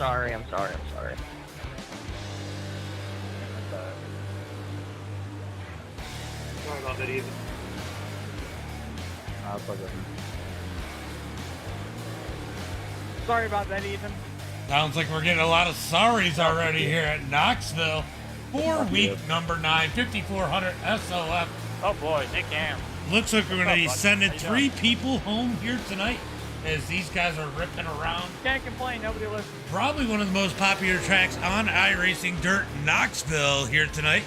sorry. Sorry about that, Ethan. Sorry about that, Ethan. Sounds like we're getting a lot of sorries already here at Knoxville for week number 9, 5400 SOF. Oh boy, Nick Cam. Looks like we're going to be What's up, sending buddy? How you 3 people home here tonight as these guys are ripping around. Can't complain, nobody listens. Probably one of the most popular tracks on iRacing Dirt, Knoxville, here tonight.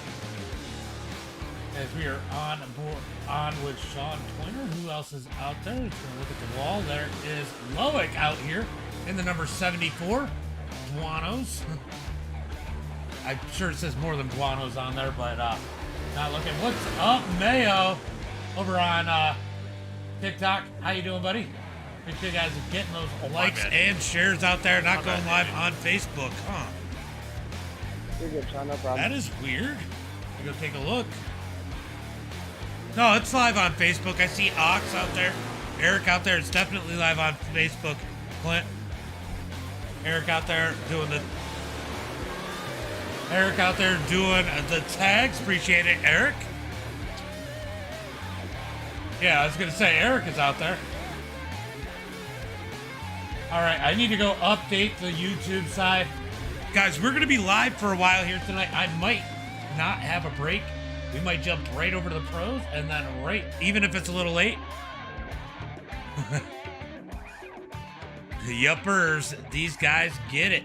As we are on with Sean Pointer. Who else is out there? Let's go look at the wall. There is Loic out here in the number 74. Buonos. I'm sure it says more than Buonos on there, but not looking. What's up, Mayo? Over on TikTok. How you doing, buddy? Make sure you guys are getting those likes and shares out there, not going live on Facebook, huh? You're good, Sean, no problem. That is weird. Go take a look. No, it's live on Facebook. I see Ox out there. Eric out there. It's definitely live on Facebook. Clint. Eric out there doing the tags. Appreciate it, Eric. Yeah, I was going to say, Eric is out there. All right, I need to go update the YouTube side. Guys, we're going to be live for a while here tonight. I might not have a break. We might jump right over to the pros and then even if it's a little late. Yuppers, these guys get it.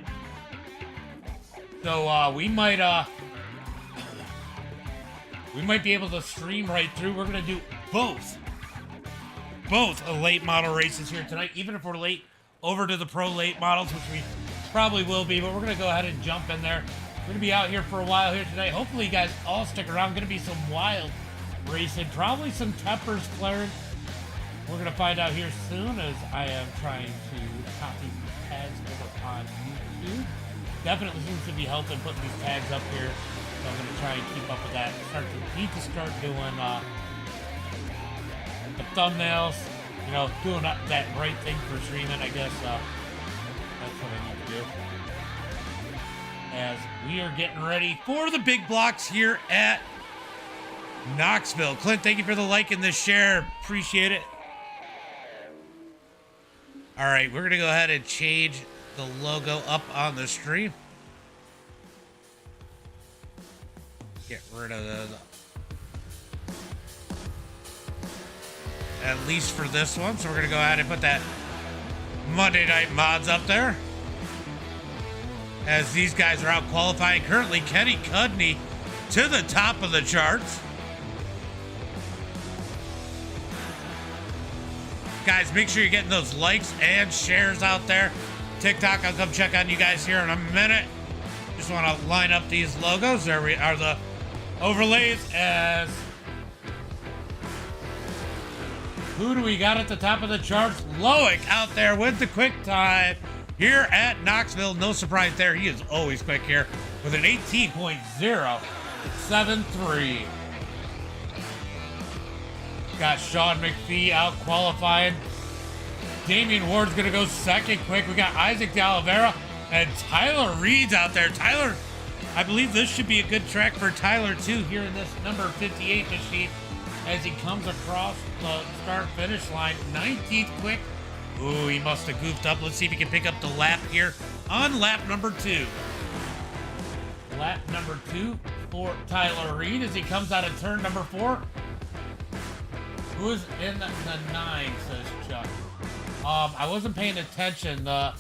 So we might be able to stream right through. We're gonna do both late model races here tonight, even if we're late over to the pro late models, which we probably will be, but we're gonna go ahead and jump in there. We're gonna be out here for a while here tonight. Hopefully you guys all stick around. Gonna be some wild racing, probably some tempers flaring. We're gonna find out here soon as I am trying to copy these tags over on YouTube. Definitely seems to be helping putting these tags up here. So I'm gonna try and keep up with that. Need to start doing the thumbnails, you know, doing that right thing for streaming, I guess. That's what I need to do. As we are getting ready for the big blocks here at Knoxville. Clint, thank you for the like and the share. Appreciate it. All right, we're going to go ahead and change the logo up on the stream. Get rid of at least for this one. So we're going to go ahead and put that Monday Night Mods up there. As these guys are out qualifying. Currently, Kenny Cudney to the top of the charts. Guys, make sure you're getting those likes and shares out there. TikTok, I'll come check on you guys here in a minute. Just want to line up these logos. There we are, the overlays. As who do we got at the top of the charts? Loic out there with the quick time. Here at Knoxville, no surprise there. He is always quick here with an 18.073. Got Sean McPhee out qualifying. Damian Ward's going to go second quick. We got Isaac De Oliveira and Tyler Reed's out there. Tyler, I believe this should be a good track for Tyler, too, here in this number 58 machine as he comes across the start-finish line. 19th quick. Ooh, he must have goofed up. Let's see if he can pick up the lap here on lap number 2. Lap number 2 for Tyler Reed as he comes out of turn number 4. Who is in the 9, says Chuck. I wasn't paying attention. The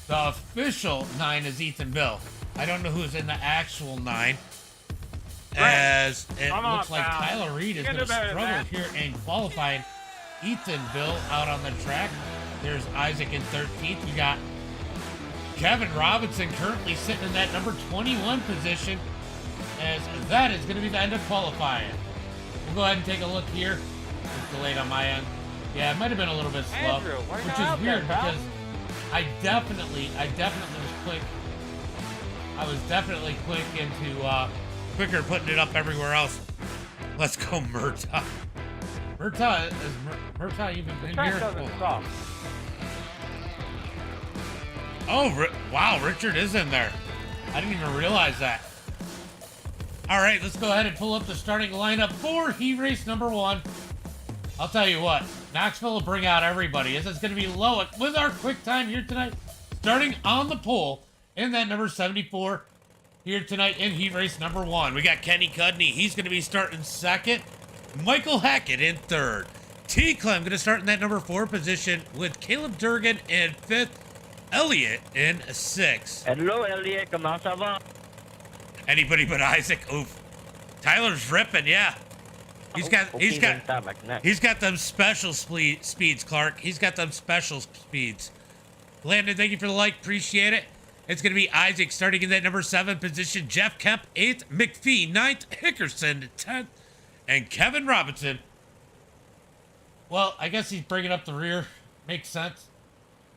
official 9 is Ethan Bill. I don't know who's in the actual 9. As it looks like Tyler Reed is going to struggle here in qualifying. Ethan Bill out on the track. There's Isaac in 13th. We got Kevin Robinson currently sitting in that number 21 position, as that is going to be the end of qualifying. We'll go ahead and take a look here. It's delayed on my end. Yeah, it might have been a little bit slow, Andrew, which is weird because I definitely was quick. I was definitely quick into quicker putting it up everywhere else. Let's go, Murtaugh. Murtaugh even been here? Doesn't stop. Oh, wow, Richard is in there. I didn't even realize that. All right, let's go ahead and pull up the starting lineup for heat race number 1. I'll tell you what, Knoxville will bring out everybody. This is going to be Loic with our quick time here tonight, starting on the pole in that number 74 here tonight in heat race number 1. We got Kenny Cudney. He's going to be starting second. Michael Hackett in third. T. Clem going to start in that number 4 position with Caleb Durgan in 5th. Elliott in 6th. Hello, Elliott. Comment ça va? Anybody but Isaac. Oof. Tyler's ripping, yeah. He's got them special speeds, Clark. He's got them special speeds. Landon, thank you for the like. Appreciate it. It's going to be Isaac starting in that number 7 position. Jeff Kemp, 8th. McPhee, 9th. Hickerson, 10th. And Kevin Robinson. Well, I guess he's bringing up the rear. Makes sense.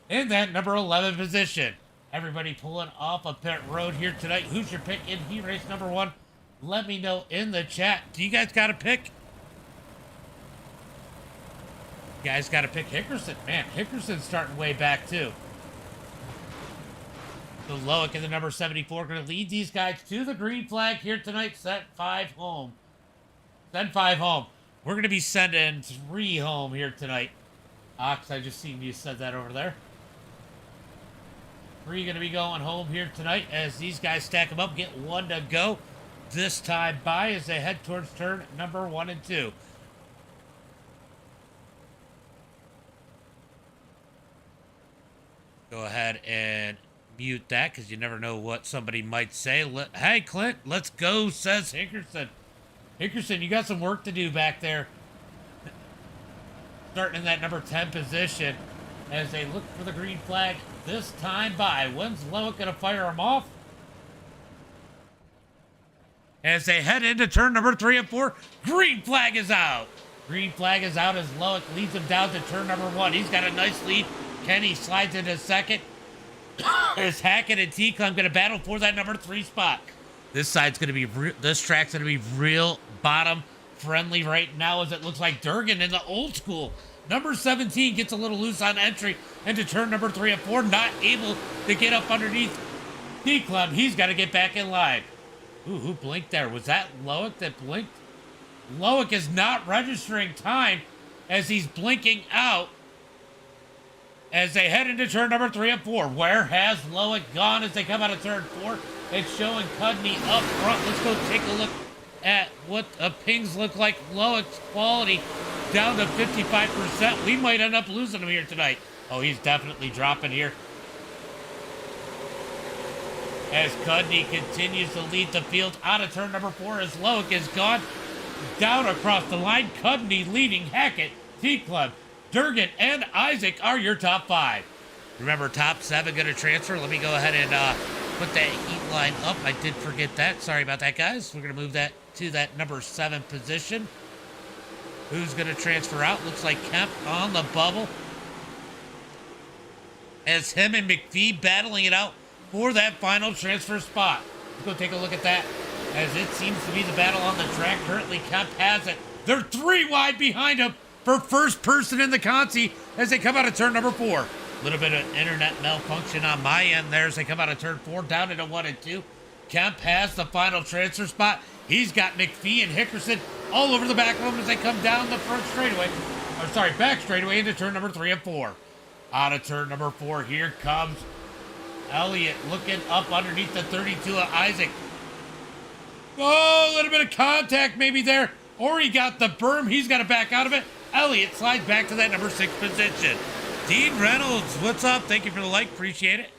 In that number 11 position. Everybody pulling off a pit road here tonight. Who's your pick in heat race number 1? Let me know in the chat. Do you guys got a pick? You guys got to pick Hickerson. Man, Hickerson's starting way back too. So Loic in the number 74 going to lead these guys to the green flag here tonight. Send 5 home. Send 5 home. We're going to be sending 3 home here tonight. Ox, I just seen you said that over there. 3 going to be going home here tonight as these guys stack them up. Get 1 to go this time by as they head towards turn number 1 and 2. Go ahead and mute that because you never know what somebody might say. Hey, Clint, let's go, says Hickerson. Hickerson, you got some work to do back there. Starting in that number 10 position as they look for the green flag this time by. When's Loic going to fire them off? As they head into turn number 3 and 4, green flag is out. Green flag is out as Loic leads them down to turn number 1. He's got a nice lead. Kenny slides into second. As Hackett and T-Clem going to battle for that number 3 spot. This side's going to be, this track's going to be real bottom friendly right now as it looks like Durgan in the old school. Number 17 gets a little loose on entry into turn number 3 and 4. Not able to get up underneath T-Clem. He's got to get back in line. Ooh, who blinked there? Was that Loic that blinked? Loic is not registering time as he's blinking out. As they head into turn number 3 and 4. Where has Loic gone as they come out of turn 4? It's showing Cudney up front. Let's go take a look at what pings look like. Loic's quality down to 55%. We might end up losing him here tonight. Oh, he's definitely dropping here. As Cudney continues to lead the field out of turn number 4 as Loic is gone down across the line. Cudney leading Hackett, T-Clem, Durgan, and Isaac are your top 5. Remember, top 7 going to transfer. Let me go ahead and put that heat line up. I did forget that. Sorry about that, guys. We're going to move that to that number 7 position. Who's going to transfer out? Looks like Kemp on the bubble. As him and McPhee battling it out for that final transfer spot. Let's go take a look at that. As it seems to be the battle on the track. Currently, Kemp has it. They're 3 wide behind him for first person in the consi as they come out of turn number 4. A little bit of internet malfunction on my end there as they come out of turn 4 down into 1 and 2. Kemp has the final transfer spot. He's got McPhee and Hickerson all over the back of him as they come down the front straightaway. Or sorry, back straightaway into turn number 3 and 4. Out of turn number 4, here comes Elliott looking up underneath the 32 of Isaac. Oh, a little bit of contact maybe there. Or he got the berm. He's got to back out of it. Elliott slides back to that number 6 position. Dean Reynolds, what's up? Thank you for the like. Appreciate it.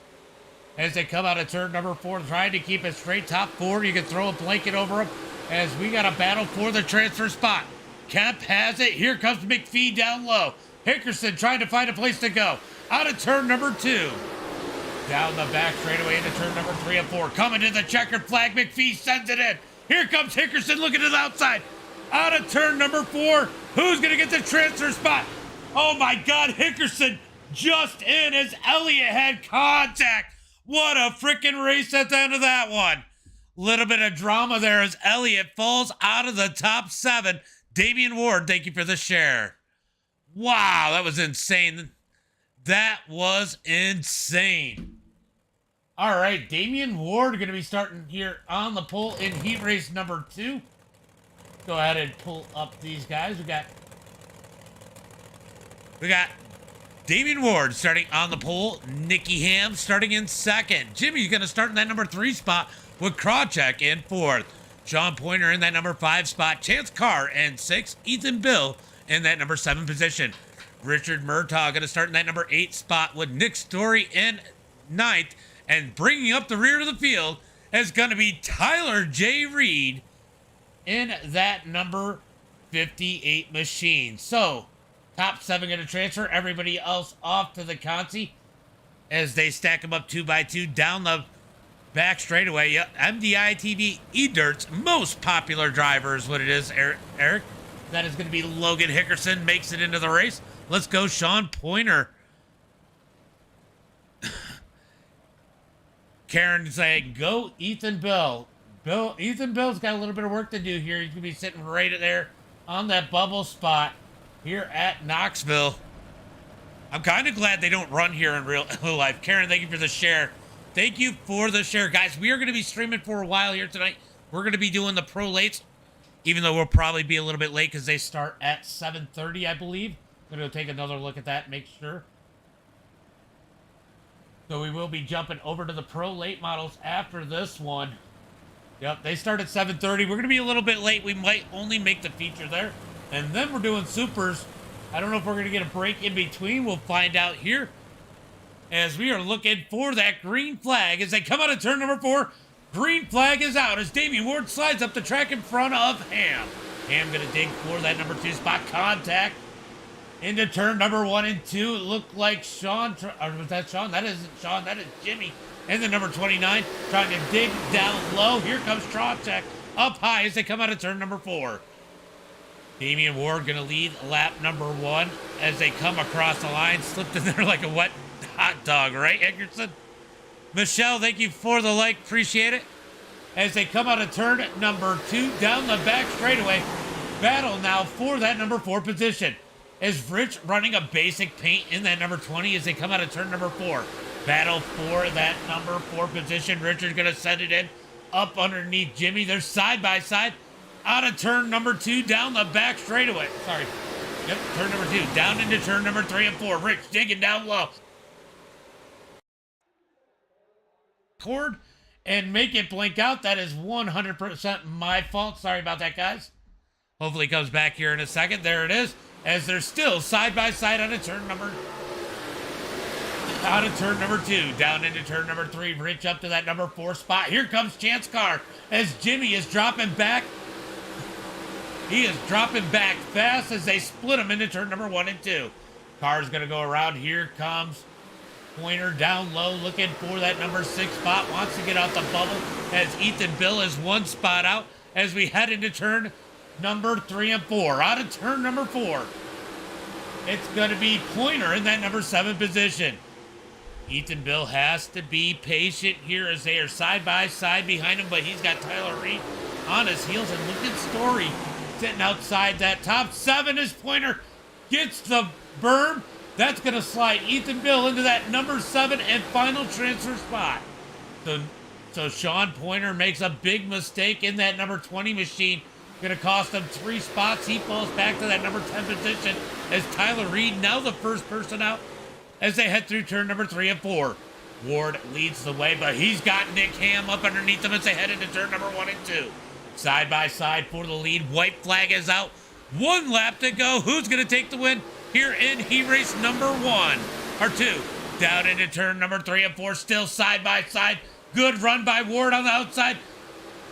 As they come out of turn number 4, trying to keep it straight. Top 4, you can throw a blanket over them as we got a battle for the transfer spot. Kemp has it. Here comes McPhee down low. Hickerson trying to find a place to go. Out of turn number 2. Down the back straightaway into turn number 3 and 4. Coming to the checkered flag. McPhee sends it in. Here comes Hickerson looking to the outside. Out of turn number 4. Who's going to get the transfer spot? Oh my God, Hickerson just in as Elliott had contact. What a freaking race at the end of that one. Little bit of drama there as Elliott falls out of the top 7. Damian Ward, thank you for the share. Wow, that was insane. That was insane. All right, Damian Ward going to be starting here on the pole in heat race number 2. Go ahead and pull up these guys. We got Damian Ward starting on the pole. Nicky Ham starting in 2nd. Jimmy's going to start in that number 3 spot with Krawcheck in 4th. Sean Pointer in that number 5 spot. Chance Carr in 6th. Ethan Bill in that number 7 position. Richard Murtaugh going to start in that number 8 spot with Nick Story in 9th. And bringing up the rear of the field is going to be Tyler J. Reed in that number 58 machine. So, top 7 going to transfer. Everybody else off to the consi as they stack them up 2 by 2 down the back straightaway. Yep, MDI TV E-Dirt's most popular driver is what it is, Eric. That is going to be Logan Hickerson, makes it into the race. Let's go, Sean Pointer. Karen saying, go Ethan Bill. Ethan Bill's got a little bit of work to do here. He's going to be sitting right there on that bubble spot here at Knoxville. I'm kind of glad they don't run here in real life. Karen, thank you for the share. Thank you for the share. Guys, we are going to be streaming for a while here tonight. We're going to be doing the pro lates, even though we'll probably be a little bit late because they start at 7:30, I believe. I'm going to take another look at that, make sure. So we will be jumping over to the pro late models after this one. Yep, they start at 7:30. We're going to be a little bit late. We might only make the feature there. And then we're doing supers. I don't know if we're going to get a break in between. We'll find out here as we are looking for that green flag as they come out of turn number 4. Green flag is out as Damian Ward slides up the track in front of Ham. Ham going to dig for that number 2 spot. Contact into turn number 1 and 2. It looked like Sean, or was that Sean? That isn't Sean, that is Jimmy. And the number 29 trying to dig down low. Here comes Krawcheck up high as they come out of turn number 4. Damian Ward going to lead lap number 1 as they come across the line. Slipped in there like a wet hot dog, right, Eggerson? Michelle, thank you for the like. Appreciate it. As they come out of turn number 2 down the back straightaway. Battle now for that number 4 position. As Rich running a basic paint in that number 20 as they come out of turn number 4. Battle for that number 4 position. Richard's going to send it in up underneath Jimmy. They're side by side out of turn number 2 down the back straightaway. Sorry. Yep, turn number 2 down into turn number 3 and 4. Rich digging down low. Cord and make it blink out. That is 100% my fault. Sorry about that, guys. Hopefully it comes back here in a second. There it is. As they're still side by side out of turn number 2, down into turn number 3, Rich up to that number 4 spot. Here comes Chance Carr as Jimmy is dropping back. He is dropping back fast as they split him into turn number 1 and 2. Carr's going to go around. Here comes Pointer down low looking for that number 6 spot. Wants to get out the bubble as Ethan Bill is 1 spot out as we head into turn number 3 and 4. Out of turn number 4, it's going to be Pointer in that number 7 position. Ethan Bill has to be patient here as they are side by side behind him, but he's got Tyler Reed on his heels. And look at Story sitting outside that top 7 as Pointer gets the berm. That's going to slide Ethan Bill into that number 7 and final transfer spot. So Sean Pointer makes a big mistake in that number 20 machine. Going to cost him 3 spots. He falls back to that number 10 position as Tyler Reed, now the first person out as they head through turn number 3 and 4. Ward leads the way, but he's got Nick Ham up underneath them as they head into turn number 1 and 2. Side by side for the lead. White flag is out. 1 lap to go. Who's going to take the win here in heat race number 1 or 2? Down into turn number 3 and 4. Still side by side. Good run by Ward on the outside.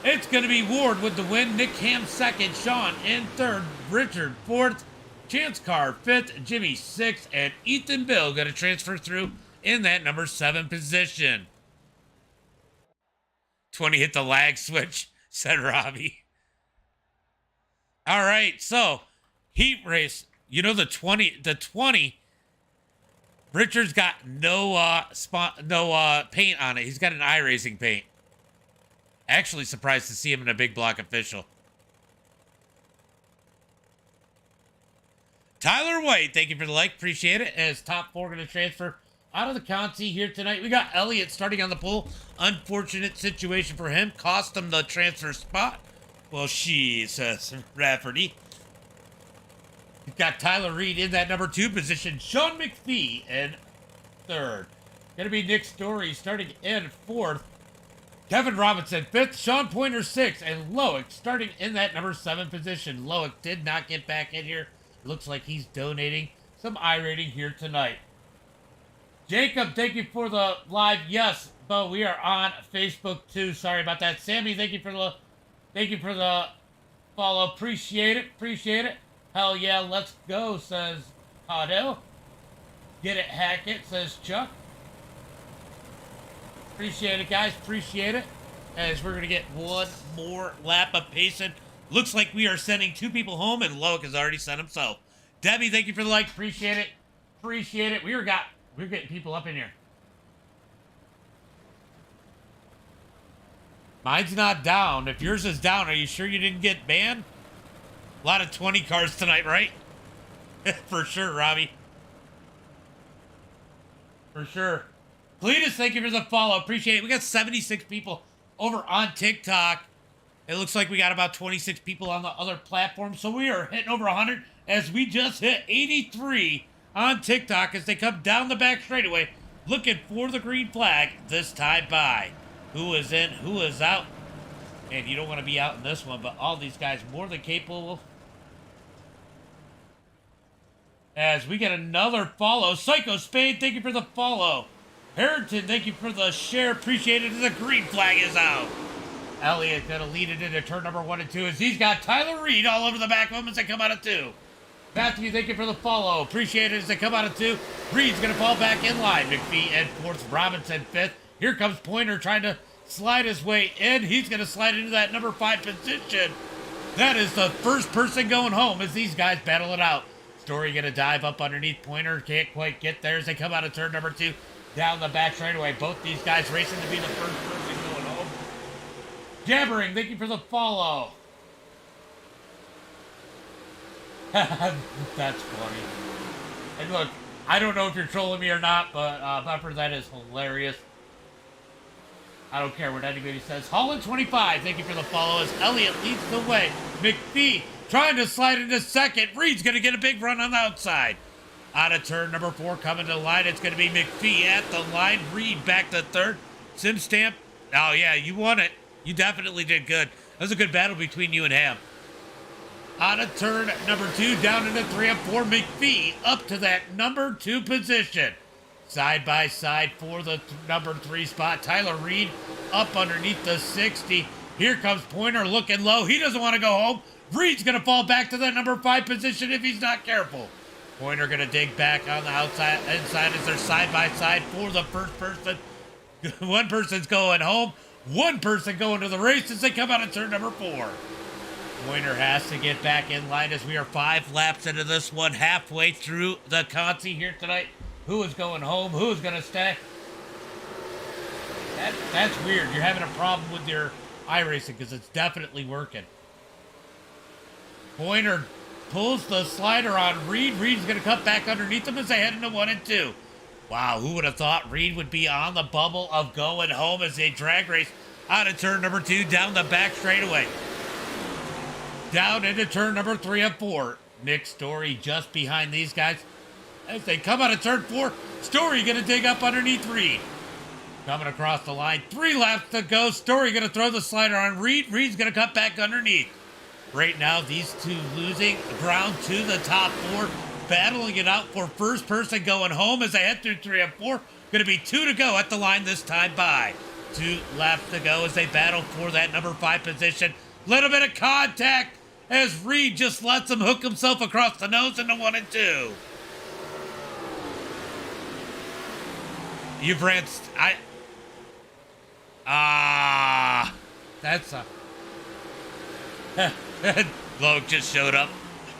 It's going to be Ward with the win. Nick Ham 2nd. Sean in 3rd. Richard 4th. Chance Carr 5th. Jimmy 6th. And Ethan Bill going to transfer through in that number 7 position. 20 hit the lag switch, said Robbie. All right, so heat race. You know the 20. Richard's got no paint on it. He's got an iRacing paint. Actually surprised to see him in a big block official. Tyler White, thank you for the like. Appreciate it. As top 4 going to transfer Out of the Conti here tonight, we got Elliott starting on the pole. Unfortunate situation for him. Cost him the transfer spot. Well, she says Rafferty. We've got Tyler Reed in that number 2 position. Sean McPhee in 3rd. Gonna be Nick Story starting in 4th. Kevin Robinson 5th. Sean Pointer 6th. And Loic starting in that number 7 position. Loic did not get back in here. Looks like he's donating some iRating here tonight. Jacob, thank you for the live. Yes, but we are on Facebook too. Sorry about that. Sammy, thank you for the follow. Appreciate it. Hell yeah, let's go, says Hado. Get it, hack it, says Chuck. Appreciate it, guys. Appreciate it. As we're gonna get one more lap of pacing. Looks like we are sending 2 people home, and Loic has already sent himself. Debbie, thank you for the like. Appreciate it. We're getting people up in here. Mine's not down. If yours is down, are you sure you didn't get banned? A lot of 20 cars tonight, right? For sure, Robbie. For sure. Cletus, thank you for the follow. Appreciate it. We got 76 people over on TikTok. It looks like we got about 26 people on the other platform. So we are hitting over 100 as we just hit 83 on TikTok as they come down the back straightaway looking for the green flag this time by. Who is in, who is out. And you don't want to be out in this one, but all these guys more than capable. As we get another follow. Psycho Spade, thank you for the follow. Harrington, thank you for the share. Appreciate it. The green flag is out. Elliott going to lead it into turn number 1 and 2 as he's got Tyler Reed all over the back of him as they come out of 2. Matthew, thank you for the follow. Appreciate it as they come out of 2. Reed's going to fall back in line. McPhee in 4th. Robinson 5th. Here comes Pointer trying to slide his way in. He's going to slide into that number 5 position. That is the first person going home as these guys battle it out. Story going to dive up underneath Pointer. Can't quite get there as they come out of turn number 2. Down the back straightaway. Both these guys racing to be the first person going home. Jabbering, thank you for the follow. That's funny. And look, I don't know if you're trolling me or not, but Buffer, that is hilarious. I don't care what anybody says. Holland 25, thank you for the follow as Elliott leads the way. McPhee trying to slide into 2nd. Reed's going to get a big run on the outside. Out of turn number 4, coming to the line. It's going to be McPhee at the line. Reed back to 3rd. Sim Stamp. Oh, yeah, you won it. You definitely did good. That was a good battle between you and Ham. Out of turn number 2, down into 3 and 4. McPhee up to that number 2 position. Side by side for the number 3 spot. Tyler Reed up underneath the 60. Here comes Pointer looking low. He doesn't want to go home. Reed's going to fall back to that number 5 position if he's not careful. Pointer going to dig back on the outside, inside as they're side by side for the first person. One person's going home. One person going to the race as they come out of turn number 4. Pointer has to get back in line as we are 5 laps into this one, halfway through the Conti here tonight. Who is going home? Who is going to stay? That's weird. You're having a problem with your iRacing because it's definitely working. Pointer pulls the slider on Reed. Reed's going to cut back underneath them as they head into 1 and 2. Wow, who would have thought Reed would be on the bubble of going home as they drag race out of turn number 2 down the back straightaway. Down into turn number 3 and 4. Nick Story just behind these guys. As they come out of turn 4, Story going to dig up underneath Reed. Coming across the line, 3 laps to go. Story going to throw the slider on Reed. Reed's going to cut back underneath. Right now, these two losing ground to the top 4, battling it out for first person going home as they head through 3 and 4. Going to be 2 to go at the line this time by. 2 laps to go as they battle for that number 5 position. Little bit of contact as Reed just lets him hook himself across the nose into 1 and 2. You've ran... That's a... Logue just showed up.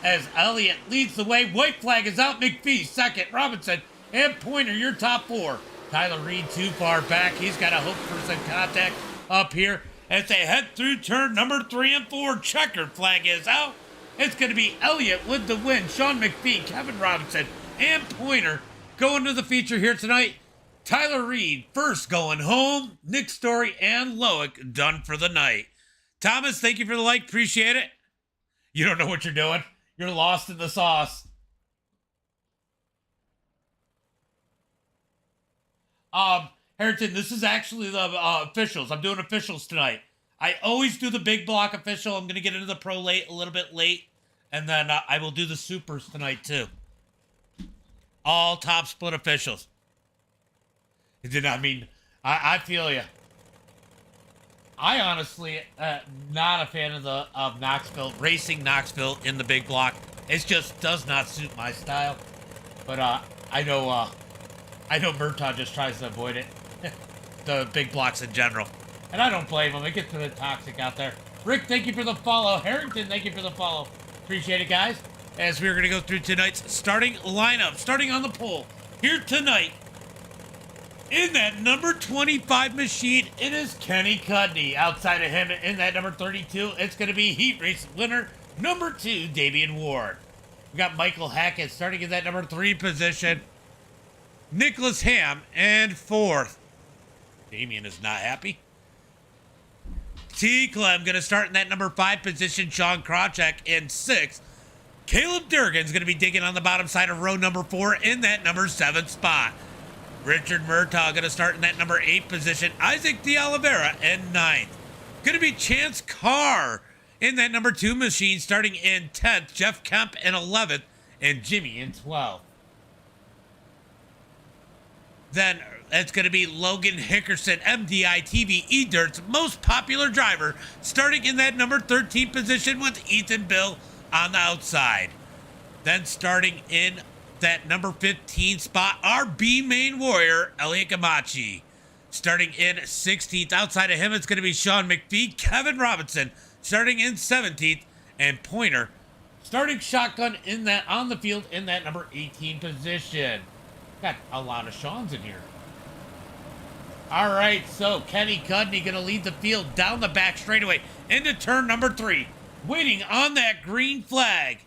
As Elliott leads the way, white flag is out. McPhee, 2nd. Robinson and Pointer, your top 4. Tyler Reed too far back. He's got to hope for some contact up here. As they head through turn number 3 and 4, checkered flag is out. It's going to be Elliott with the win. Sean McPhee, Kevin Robinson, and Pointer Going to the feature here tonight, Tyler Reed first going home, Nick Story and Loic done for the night. Thomas, thank you for the like, appreciate it. You don't know what you're doing. You're lost in the sauce. Harrington, this is actually the officials. I'm doing officials tonight. I always do the big block official. I'm going to get into the pro late, a little bit late. And then I will do the supers tonight, too. All top split officials. It did not mean... I feel you. I honestly, not a fan of Knoxville, racing Knoxville in the big block. It just does not suit my style. But I know Murtaugh just tries to avoid it. The big blocks in general. And I don't blame him. It gets a bit toxic out there. Rick, thank you for the follow. Harrington, thank you for the follow. Appreciate it, guys. As we're going to go through tonight's starting lineup, starting on the pole. Here tonight, in that number 25 machine, it is Kenny Cudney. Outside of him, in that number 32, it's going to be Heat Race winner, number 2, Damian Ward. We got Michael Hackett starting in that number 3 position. Nicholas Ham in 4th. Damian is not happy. T. Clem going to start in that number 5 position. Sean Krawcheck in 6th. Caleb Durgan's going to be digging on the bottom side of row number 4 in that number 7 spot. Richard Murtaugh going to start in that number 8 position. Isaac De Oliveira in 9th. Going to be Chance Carr in that number 2 machine starting in 10th. Jeff Kemp in 11th. And Jimmy in 12th. Then it's going to be Logan Hickerson, MDI TV eDirt's most popular driver, starting in that number 13 position with Ethan Bill on the outside. Then starting in that number 15 spot, our B main warrior, Elliot Gamachi. Starting in 16th, outside of him, it's going to be Sean McPhee, Kevin Robinson, starting in 17th, and Pointer, starting shotgun in that on the field in that number 18 position. Got a lot of Sean's in here. All right, so Kenny Cudney going to lead the field down the back straightaway into turn number 3. Waiting on that green flag.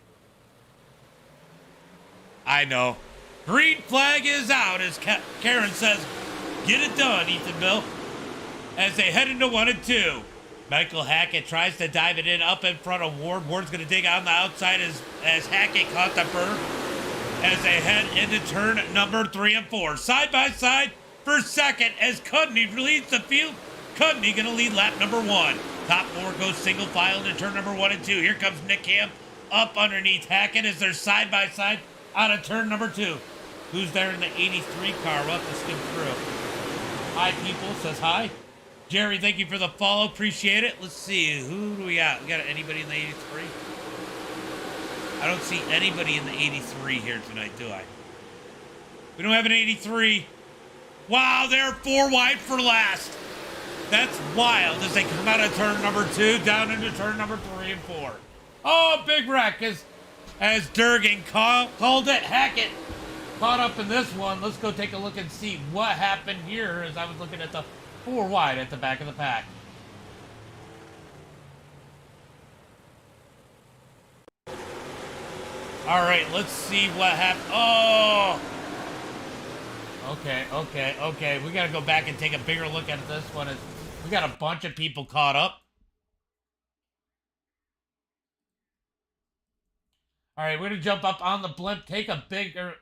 I know. Green flag is out, as Karen says. Get it done, Ethan Bill. As they head into 1 and 2. Michael Hackett tries to dive it in up in front of Ward. Ward's going to dig on the outside as Hackett caught the berm. As they head into turn number 3 and 4. Side by side for second as Cudney leads the field. Cudney going to lead lap number 1. Top 4 goes single file into turn number 1 and 2. Here comes Nick Ham up underneath Hackett as they're side by side out of turn number 2. Who's there in the 83 car? We'll have to skim through. Hi, people. Says hi. Jerry, thank you for the follow. Appreciate it. Let's see. Who do we got? We got anybody in the 83? I don't see anybody in the 83 here tonight, do I? We don't have an 83. Wow, they're 4 wide for last. That's wild as they come out of turn number 2 down into turn number 3 and 4. Oh, big wreck as Durgan called it. Hackett caught up in this one. Let's go take a look and see what happened here as I was looking at the 4 wide at the back of the pack. All right, let's see what happened. Oh! Okay. We got to go back and take a bigger look at this one. We got a bunch of people caught up. All right, we're going to jump up on the blimp, take a bigger...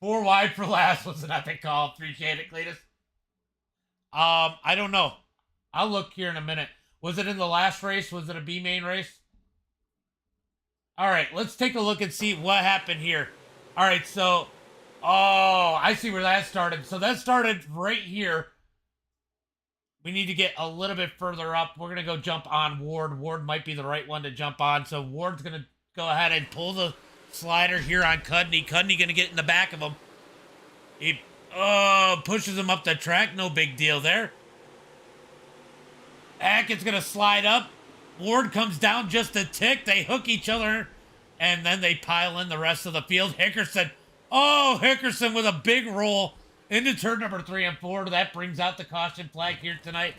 4 wide for last was an epic call. Appreciate it, Cletus. I don't know. I'll look here in a minute. Was it in the last race? Was it a B main race? All right, let's take a look and see what happened here. All right, so... Oh, I see where that started. So that started right here. We need to get a little bit further up. We're going to go jump on Ward. Ward might be the right one to jump on. So Ward's going to go ahead and pull the slider here on Cudney. Cudney going to get in the back of him. He pushes him up the track. No big deal there. Hackett's going to slide up. Ward comes down just a tick. They hook each other. And then they pile in the rest of the field. Hickerson. Oh, Hickerson with a big roll into turn number 3 and 4. That brings out the caution flag here tonight.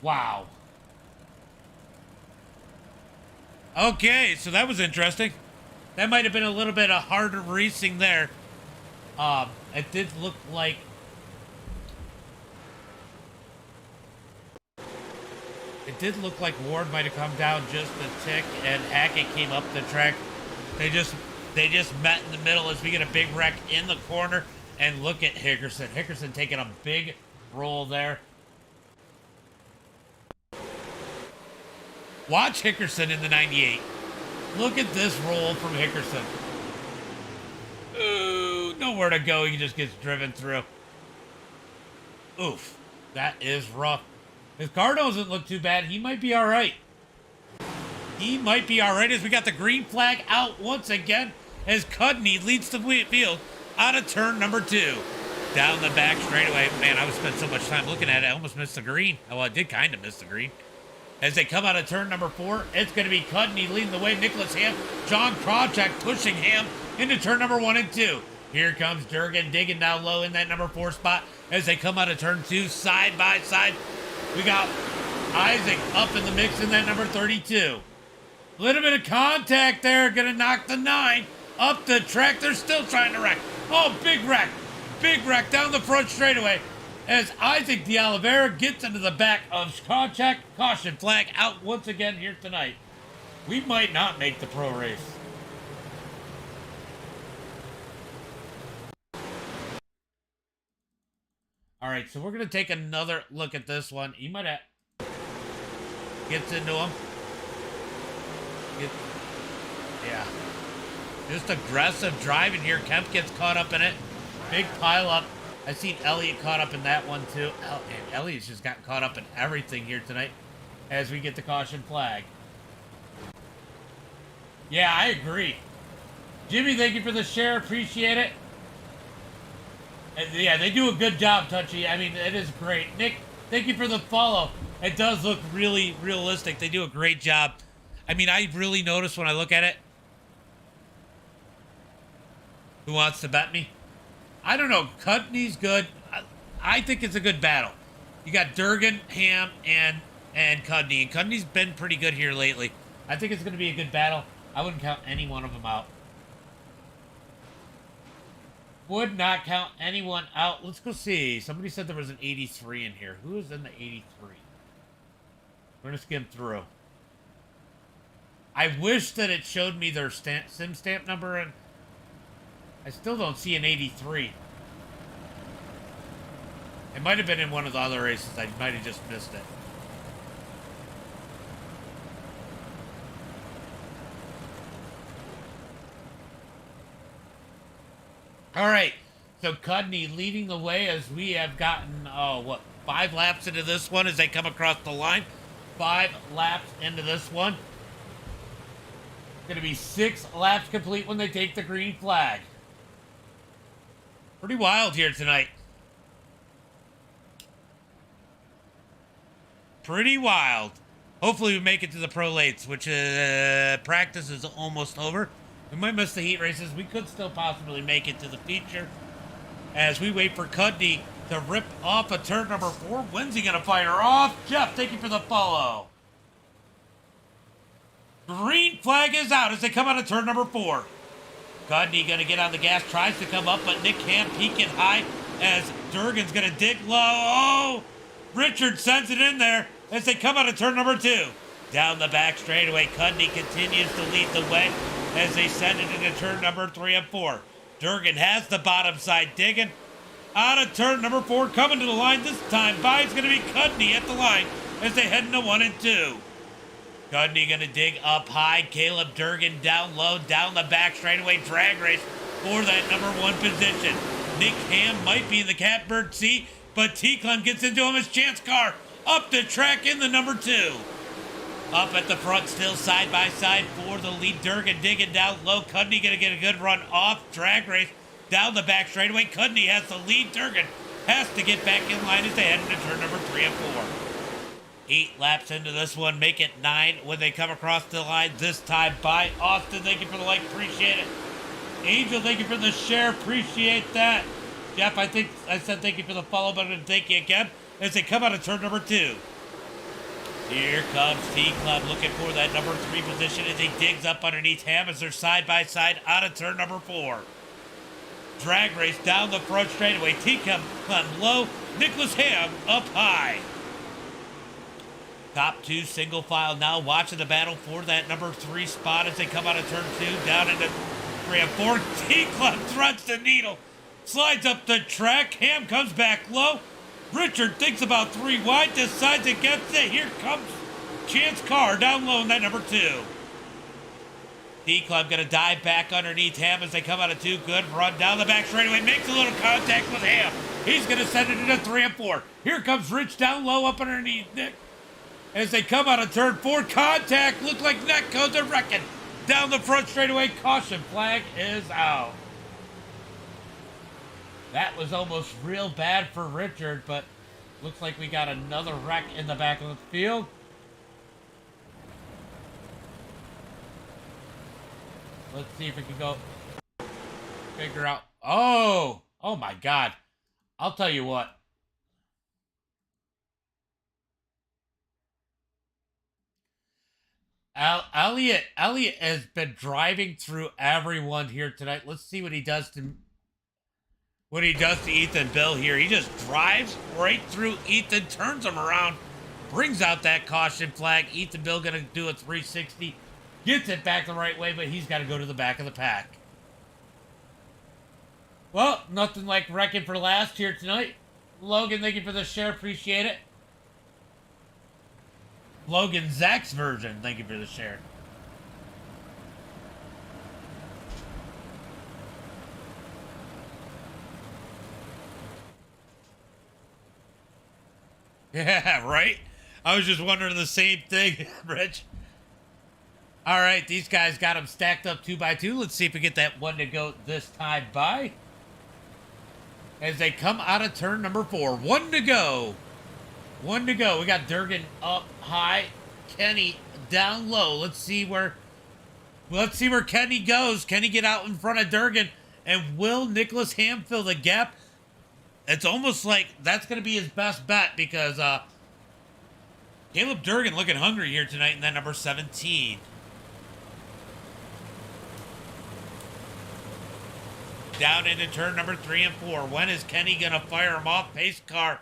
Wow. Okay, so that was interesting. That might have been a little bit of harder racing there. It did look like Ward might have come down just a tick, and Hackett came up the track. They just met in the middle as we get a big wreck in the corner. And look at Hickerson. Hickerson taking a big roll there. Watch Hickerson in the 98. Look at this roll from Hickerson. Ooh, nowhere to go. He just gets driven through. Oof. That is rough. His car doesn't look too bad. He might be all right. He might be all right as we got the green flag out once again as Cudney leads the field out of turn number 2. Down the back straightaway. Man, I would spend so much time looking at it. I almost missed the green. Well, I did kind of miss the green. As they come out of turn number 4, it's going to be Cudney leading the way. Nicholas Ham, John Krawczyk pushing Ham into turn number 1 and 2. Here comes Durgan digging down low in that number 4 spot as they come out of turn 2 side by side. We got Isaac up in the mix in that number 32. A little bit of contact there. Going to knock the 9 up the track. They're still trying to wreck. Oh, big wreck. Big wreck down the front straightaway as Isaac de Oliveira gets into the back of Krawczyk. Caution flag out once again here tonight. We might not make the pro race. All right, so we're going to take another look at this one. He might have... Gets into him. Yeah. Just aggressive driving here. Kemp gets caught up in it. Big pile up. I seen Elliott caught up in that one too. Man, Elliott's just got caught up in everything here tonight as we get the caution flag. Yeah, I agree. Jimmy, thank you for the share. Appreciate it. And yeah, they do a good job, Touchy. I mean, it is great. Nick, thank you for the follow. It does look really realistic. They do a great job. I mean, I really notice when I look at it. Who wants to bet me? I don't know. Cudney's good. I think it's a good battle. You got Durgan, Ham, and Cudney. And Cudney's been pretty good here lately. I think it's going to be a good battle. I wouldn't count any one of them out. Would not count anyone out. Let's go see. Somebody said there was an 83 in here. Who is in the 83? We're going to skim through. I wish that it showed me their sim stamp number, and I still don't see an 83. It might have been in one of the other races. I might have just missed it. All right. So Cudney leading the way as we have gotten, 5 laps into this one as they come across the line. 5 laps into this one. Going to be 6 laps complete when they take the green flag. Pretty wild here tonight. Pretty wild. Hopefully we make it to the pro lates, which practice is almost over. We might miss the heat races. We could still possibly make it to the feature as we wait for Cudney to rip off a turn number 4. When's he going to fire off? Jeff, thank you for the follow. Green flag is out as they come out of turn number 4. Cudney going to get on the gas, tries to come up, but Nick Ham peeking high as Durgan's going to dig low. Oh, Richard sends it in there as they come out of turn number 2. Down the back straightaway, Cudney continues to lead the way as they send it into turn number 3 and 4. Durgan has the bottom side digging. Out of turn number 4, coming to the line this time. By it's going to be Cudney at the line as they head into 1 and 2. Cudney going to dig up high. Caleb Durgan down low, down the back straightaway. Drag race for that number 1 position. Nick Ham might be in the catbird seat, but T-Clem gets into him as Chance Carr up the track in the number 2. Up at the front, still side by side for the lead. Durgan digging down low. Cudney going to get a good run off. Drag race down the back straightaway. Cudney has the lead. Durgan has to get back in line as they head into turn number 3 and 4. 8 laps into this one. Make it 9 when they come across the line. This time by Austin. Thank you for the like. Appreciate it. Angel, thank you for the share. Appreciate that. Jeff, I think I said thank you for the follow, but I'm going to thank you again as they come out of turn number 2. Here comes T-Club looking for that number 3 position as he digs up underneath Ham as they're side by side out of turn number 4. Drag race down the front straightaway. T-Clem low. Nicholas Ham up high. Top two single file now watching the battle for that number 3 spot as they come out of turn 2 down into 3 and 4. T-Clem threads the needle. Slides up the track. Ham comes back low. Richard thinks about 3 wide. Decides it gets it. Here comes Chance Carr down low in that number 2. T-Clem gonna dive back underneath Ham as they come out of 2. Good run down the back straightaway. Makes a little contact with Ham. He's gonna send it into 3 and 4. Here comes Rich down low up underneath Nick. As they come out of turn 4, contact. Look like neck goes a wrecking. Down the front straightaway. Caution flag is out. That was almost real bad for Richard, but looks like we got another wreck in the back of the field. Let's see if we can go figure out. Oh my God. I'll tell you what. Elliot has been driving through everyone here tonight. Let's see what he does to Ethan Bill here. He just drives right through Ethan, turns him around, brings out that caution flag. Ethan Bill gonna do a 360, gets it back the right way, but he's got to go to the back of the pack. Well, nothing like wrecking for last here tonight. Logan, thank you for the share. Appreciate it. Logan Zach's version, thank you for the share. Yeah, right? I was just wondering the same thing, Rich. All right, these guys got them stacked up 2 by 2. Let's see if we get that one to go this time by. As they come out of turn number 4. 1 to go. 1 to go. We got Durgan up high. Kenny down low. Let's see where Kenny goes. Can he get out in front of Durgan? And will Nicholas Ham fill the gap? It's almost like that's going to be his best bet because Caleb Durgan looking hungry here tonight in that number 17. Down into turn number 3 and 4. When is Kenny going to fire him off? Pace car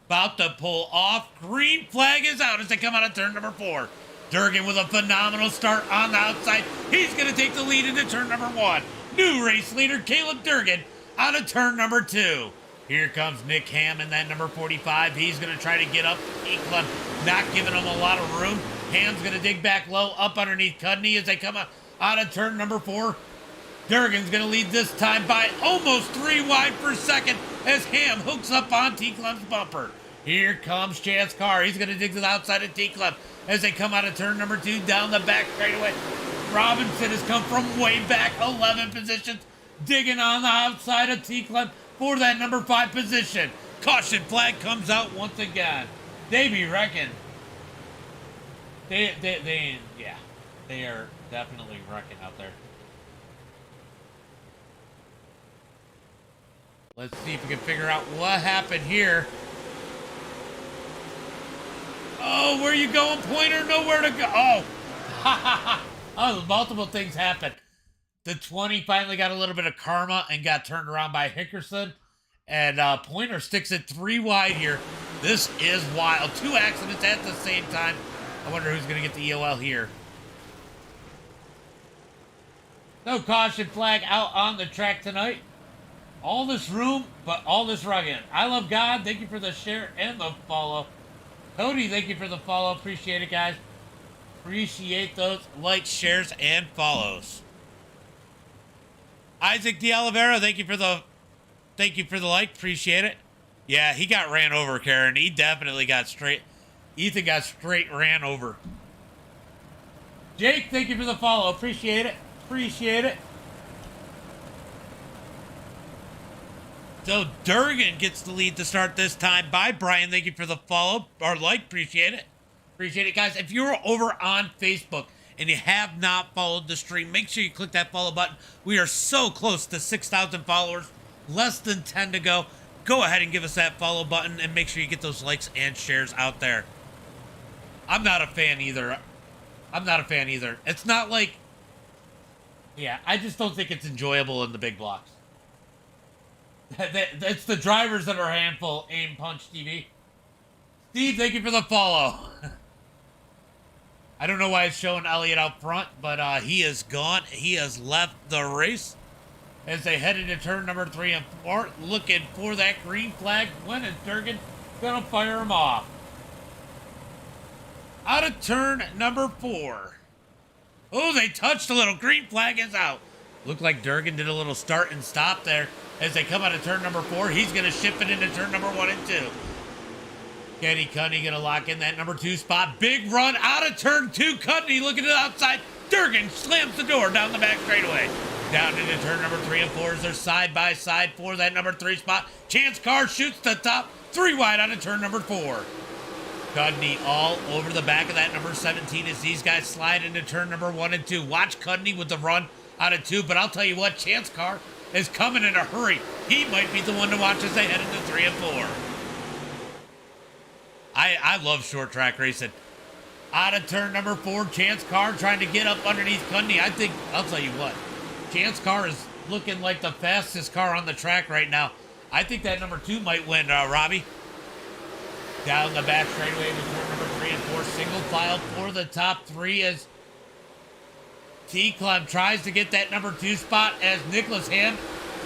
about to pull off. Green flag is out as they come out of turn number 4. Durgan with a phenomenal start on the outside. He's going to take the lead into turn number 1. New race leader Caleb Durgan out of turn number 2. Here comes Nick Ham in that number 45. He's going to try to get up. T-Clem not giving him a lot of room. Ham's going to dig back low up underneath Cudney as they come out of turn number 4. Durgan's going to lead this time by almost 3 wide per second as Ham hooks up on T-Clem's bumper. Here comes Chance Carr. He's going to dig to the outside of T-Clem as they come out of turn number 2 down the back straightaway. Robinson has come from way back 11 positions, digging on the outside of T-Clem for that number 5 position. Caution flag comes out once again. They be wrecking. They are definitely wrecking out there. Let's see if we can figure out what happened here. Oh, where you going, Pointer? Nowhere to go. Oh, oh, multiple things happened. The 20 finally got a little bit of karma and got turned around by Hickerson. And Pointer sticks it 3 wide here. This is wild. 2 accidents at the same time. I wonder who's going to get the EOL here. No caution flag out on the track tonight. All this room, but all this rugged. I love God. Thank you for the share and the follow. Cody, thank you for the follow. Appreciate it, guys. Appreciate those likes, shares, and follows. Isaac De Oliveira, thank you for the like. Appreciate it. Yeah, he got ran over, Karen. He definitely got straight. Ethan got straight ran over. Jake, thank you for the follow. Appreciate it. Appreciate it. So Durgan gets the lead to start this time by Brian. Thank you for the follow or like. Appreciate it. Appreciate it, guys. If you're over on Facebook and you have not followed the stream, make sure you click that follow button. We are so close to 6,000 followers. Less than 10 to go. Go ahead and give us that follow button and make sure you get those likes and shares out there. I'm not a fan either. It's not like... Yeah, I just don't think it's enjoyable in the big blocks. It's the drivers that are a handful, Aim Punch TV. Steve, thank you for the follow. I don't know why it's showing Elliott out front, but he is gone. He has left the race as they head into turn number 3 and 4, looking for that green flag. When is Durgan gonna fire him off? Out of turn number 4. Oh, they touched a little. Green flag is out. Looked like Durgan did a little start and stop there as they come out of turn number 4. He's gonna ship it into turn number 1 and 2. Kenny Cudney gonna lock in that number 2 spot. Big run out of turn 2. Cudney looking to the outside. Durgan slams the door down the back straightaway. Down into turn number 3 and 4 as they're side by side for that number 3 spot. Chance Carr shoots the top. 3 wide out of turn number 4. Cudney all over the back of that number 17 as these guys slide into turn number 1 and 2. Watch Cudney with the run out of 2, but I'll tell you what, Chance Carr is coming in a hurry. He might be the one to watch as they head into 3 and 4. I love short track racing. Out of turn number 4, Chance Carr trying to get up underneath Cudney. I think, I'll tell you what, Chance Carr is looking like the fastest car on the track right now. I think that number 2 might win, Robbie. Down the back straightaway with turn number 3 and 4. Single file for the top 3 as T-Club tries to get that number 2 spot as Nicholas Ham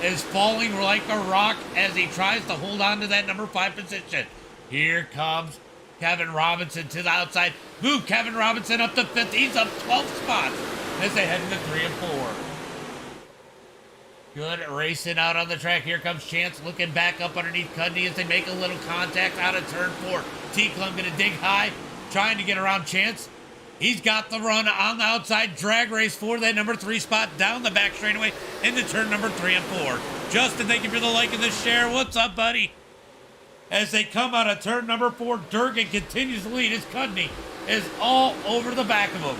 is falling like a rock as he tries to hold on to that number 5 position. Here comes Kevin Robinson to the outside. Move Kevin Robinson up to 5th. He's up 12 spots as they head into 3 and 4. Good racing out on the track. Here comes Chance looking back up underneath Cudney as they make a little contact out of turn 4. T-Club going to dig high, trying to get around Chance. He's got the run on the outside. Drag race for that number 3 spot down the back straightaway into turn number 3 and 4. Justin, thank you for the like and the share. What's up, buddy? As they come out of turn number 4, Durgan continues to lead as Cudney is all over the back of him.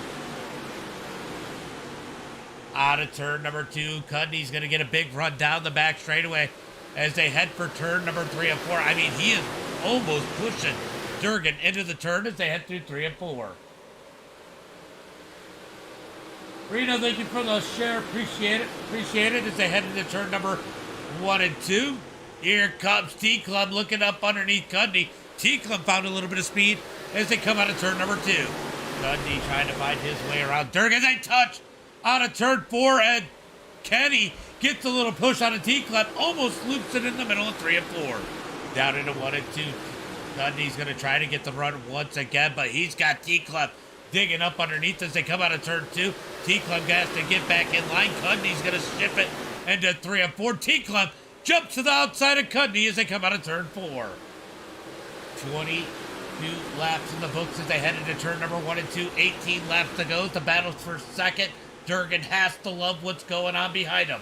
Out of turn number 2, Cudney's going to get a big run down the back straightaway as they head for turn number 3 and 4. I mean, he is almost pushing Durgan into the turn as they head through 3 and 4. Reno, thank you for the share. Appreciate it. Appreciate it as they head into turn number 1 and 2. Here comes T-Club looking up underneath Cudney. T-Club found a little bit of speed as they come out of turn number 2. Cudney trying to find his way around Durgan. They touch out of turn 4, and Kenny gets a little push on a T-Club, almost loops it in the middle of 3 and 4. Down into 1 and 2. Cudney's going to try to get the run once again, but he's got T-Club digging up underneath as they come out of turn 2. T-Club has to get back in line. Cudney's going to ship it into 3 and 4. T-Club jumps to the outside of Cudney as they come out of turn 4. 22 laps in the books as they head into turn number 1 and 2. 18 laps to go. The battle for second. Durgan has to love what's going on behind him.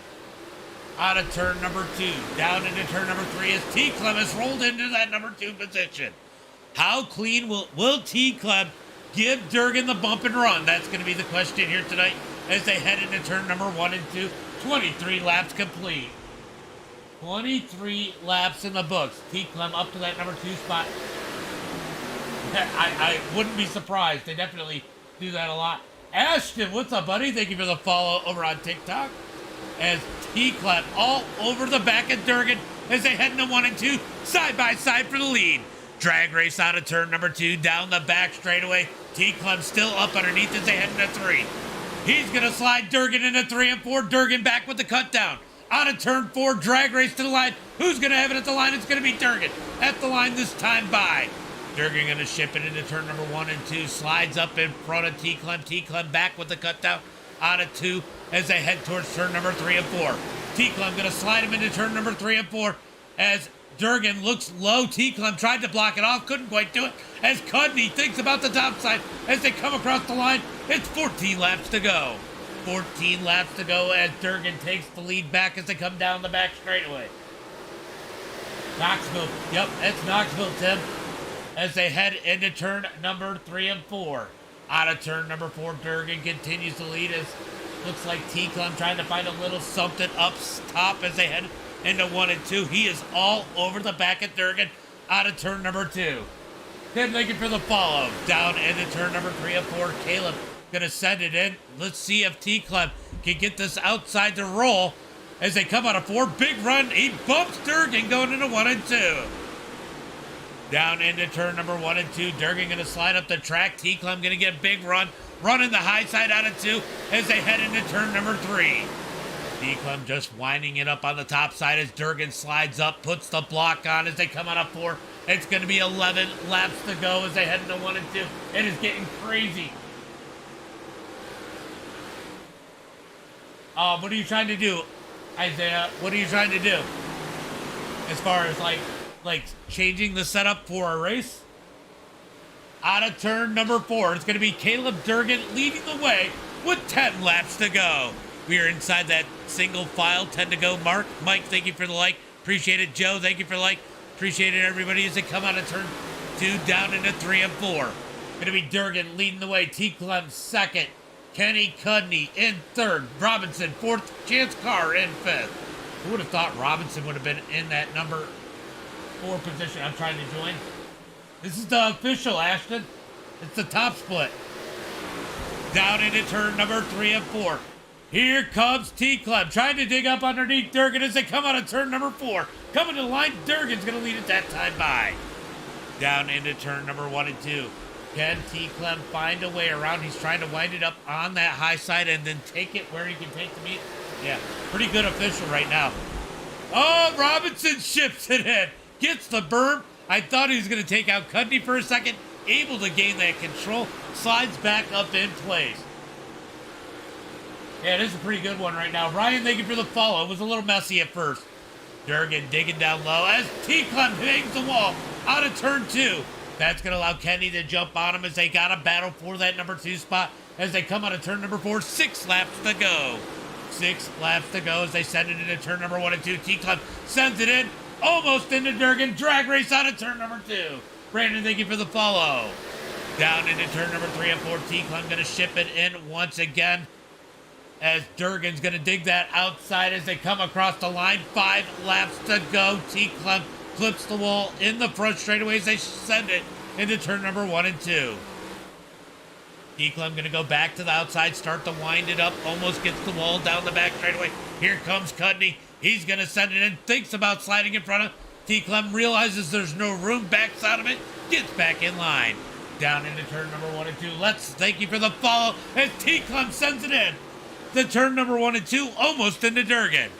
Out of turn number 2, down into turn number 3 as T-Club has rolled into that number 2 position. How clean will T-Club give Durgan the bump and run? That's going to be the question here tonight as they head into turn number 1 and 2. 23 laps complete. 23 laps in the books. T-Club up to that number 2 spot. I wouldn't be surprised. They definitely do that a lot. Ashton, what's up, buddy? Thank you for the follow over on TikTok. As T-Club all over the back of Durgan as they head into 1 and 2, side by side for the lead. Drag race out of turn number 2, down the back straightaway. T-Club still up underneath as they head into 3. He's going to slide Durgan into 3 and 4. Durgan back with the cut down. Out of turn 4, drag race to the line. Who's going to have it at the line? It's going to be Durgan. At the line this time by. Durgan going to ship it into turn number 1 and 2. Slides up in front of T-Club. T-Club back with the cut down. Out of 2 as they head towards turn number 3 and 4. T-Club going to slide him into turn number 3 and 4 as Durgan looks low. T-Club tried to block it off. Couldn't quite do it as Cudney thinks about the top side as they come across the line. It's 14 laps to go. 14 laps to go as Durgan takes the lead back as they come down the back straightaway. Knoxville. Yep, that's Knoxville, Tim. As they head into turn number 3 and 4. Out of turn number 4, Durgan continues to lead as looks like T-Club trying to find a little something up top as they head into 1 and 2. He is all over the back of Durgan out of turn number 2. Tim, thank you for the follow. Down into turn number 3 and 4. Caleb gonna send it in. Let's see if T-Club can get this outside to roll as they come out of 4. Big run. He bumps Durgan going into 1 and 2. Down into turn number 1 and 2. Durgan going to slide up the track. T-Clem going to get a big run. Running the high side out of 2 as they head into turn number 3. T-Clem just winding it up on the top side as Durgan slides up, puts the block on as they come out of 4. It's going to be 11 laps to go as they head into 1 and 2. It is getting crazy. What are you trying to do, Isaiah? What are you trying to do? As far as like changing the setup for a race? Out of turn number 4, it's going to be Caleb Durgan leading the way with 10 laps to go. We are inside that single file, 10 to go mark. Mike, thank you for the like. Appreciate it. Joe, thank you for the like. Appreciate it, everybody, as they come out of turn 2 down into 3 and 4. Going to be Durgan leading the way. T-Clem second. Kenny Cudney in 3rd. Robinson 4th. Chance Carr in 5th. Who would have thought Robinson would have been in that number 4 position? I'm trying to join. This is the official, Ashton. It's the top split. Down into turn number 3 and 4. Here comes T-Clem trying to dig up underneath Durgan as they come out of turn number 4. Coming to the line, Durgan's going to lead it that time by. Down into turn number 1 and 2. Can T-Clem find a way around? He's trying to wind it up on that high side and then take it where he can take the meet. Yeah, pretty good official right now. Oh, Robinson shifts it in. Gets the berm. I thought he was going to take out Cudney for a second. Able to gain that control. Slides back up in place. Yeah, this is a pretty good one right now. Ryan, thank you for the follow. It was a little messy at first. Durgan digging down low as T-Clem hangs the wall out of turn 2. That's going to allow Kenny to jump on him as they got a battle for that number 2 spot as they come out of turn number 4. 6 laps to go. 6 laps to go as they send it into turn number 1 and 2. T-Clem sends it in. Almost into Durgan. Drag race out of turn number 2. Brandon, thank you for the follow. Down into turn number 3 and 4. T-Clem going to ship it in once again as Durgan's going to dig that outside as they come across the line. 5 laps to go. T-Clem clips the wall in the front straightaway as they send it into turn number 1 and 2. T-Clem going to go back to the outside, start to wind it up, almost gets the wall down the back straightaway. Here comes Cudney. He's going to send it in, thinks about sliding in front of T-Clem, realizes there's no room, backs out of it, gets back in line. Down into turn number 1 and 2. Let's thank you for the follow as T-Clem sends it in. The turn number 1 and 2, almost into Durgan.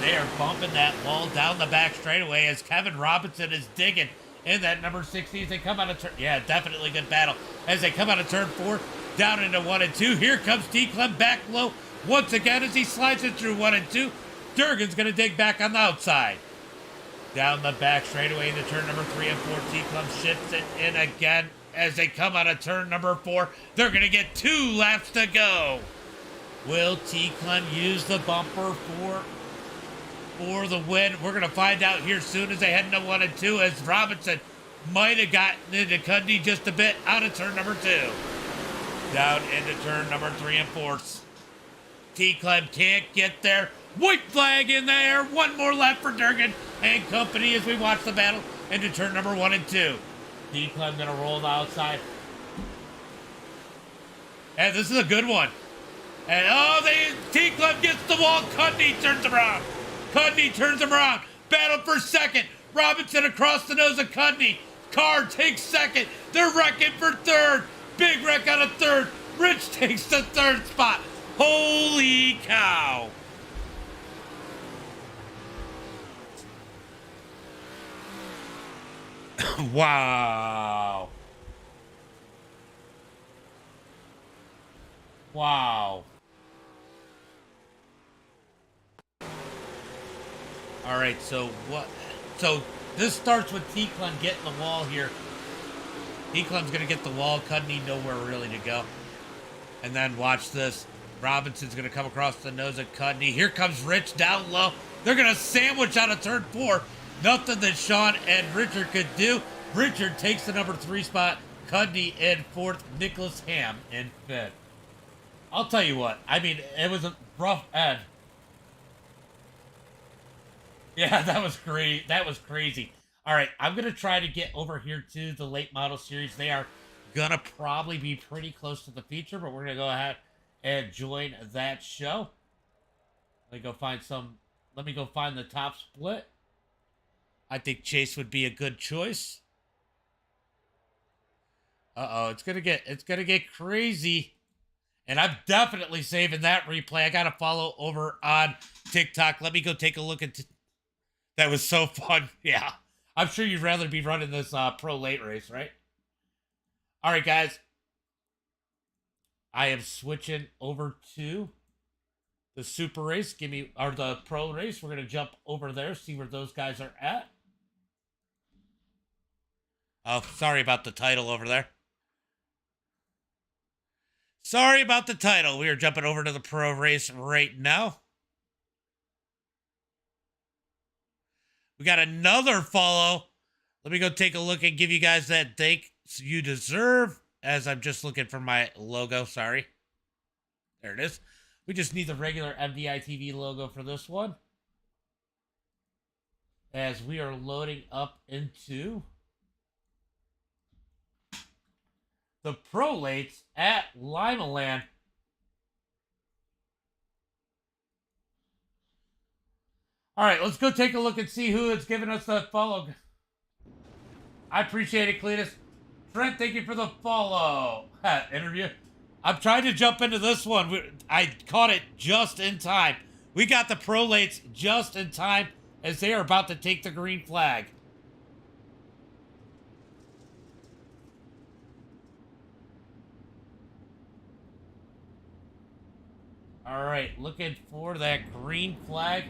They are bumping that wall down the back straightaway as Kevin Robinson is digging in that number 60 as they come out of turn. Yeah, definitely good battle. As they come out of turn 4, down into 1 and 2. Here comes T-Clem back low once again as he slides it through 1 and 2. Durgan's going to dig back on the outside. Down the back straightaway into turn number 3 and 4. T-Clem shifts it in again as they come out of turn number 4. They're going to get 2 laps to go. Will T-Clem use the bumper for the win? We're going to find out here soon as they head into 1 and 2 as Robinson might have gotten into Cudney just a bit out of turn number 2. Down into turn number 3 and 4. T-Clem can't get there. White flag in there. 1 more lap for Durgan and company as we watch the battle into turn number 1 and 2. T-Clem going to roll the outside. And this is a good one. And T-Clem gets the wall. Cudney turns around. Cudney turns him around. Battle for second. Robinson across the nose of Cudney. Carr takes second. They're wrecking for 3rd. Big wreck out of 3rd. Rich takes the 3rd spot. Holy cow. Wow. Wow. All right, so what? So this starts with T-Clem getting the wall here. T-Clem's going to get the wall. Cudney nowhere really to go. And then watch this. Robinson's going to come across the nose of Cudney. Here comes Rich down low. They're going to sandwich out of turn 4. Nothing that Sean and Richard could do. Richard takes the number 3 spot. Cudney in 4th. Nicholas Ham in 5th. I'll tell you what. I mean, it was a rough end. Yeah, that was great. That was crazy. All right, I'm going to try to get over here to the late model series. They are going to probably be pretty close to the feature, but we're going to go ahead and join that show. Let me go find the top split. I think Chase would be a good choice. Uh-oh, it's gonna get crazy. And I'm definitely saving that replay. I gotta follow over on TikTok. Let me go take a look at that was so fun. Yeah. I'm sure you'd rather be running this pro late race, right? All right, guys. I am switching over to the super race. Or the pro race. We're gonna jump over there, see where those guys are at. Oh, sorry about the title over there. Sorry about the title. We are jumping over to the pro race right now. We got another follow. Let me go take a look and give you guys that thanks you deserve. As I'm just looking for my logo. Sorry. There it is. We just need the regular MDI TV logo for this one. As we are loading up into the pro lates at Limaland. All right, let's go take a look and see who is giving us the follow. I appreciate it, Cletus. Trent, thank you for the follow. Interview. I'm trying to jump into this one. I caught it just in time. We got the pro lates just in time as they are about to take the green flag. All right, looking for that green flag.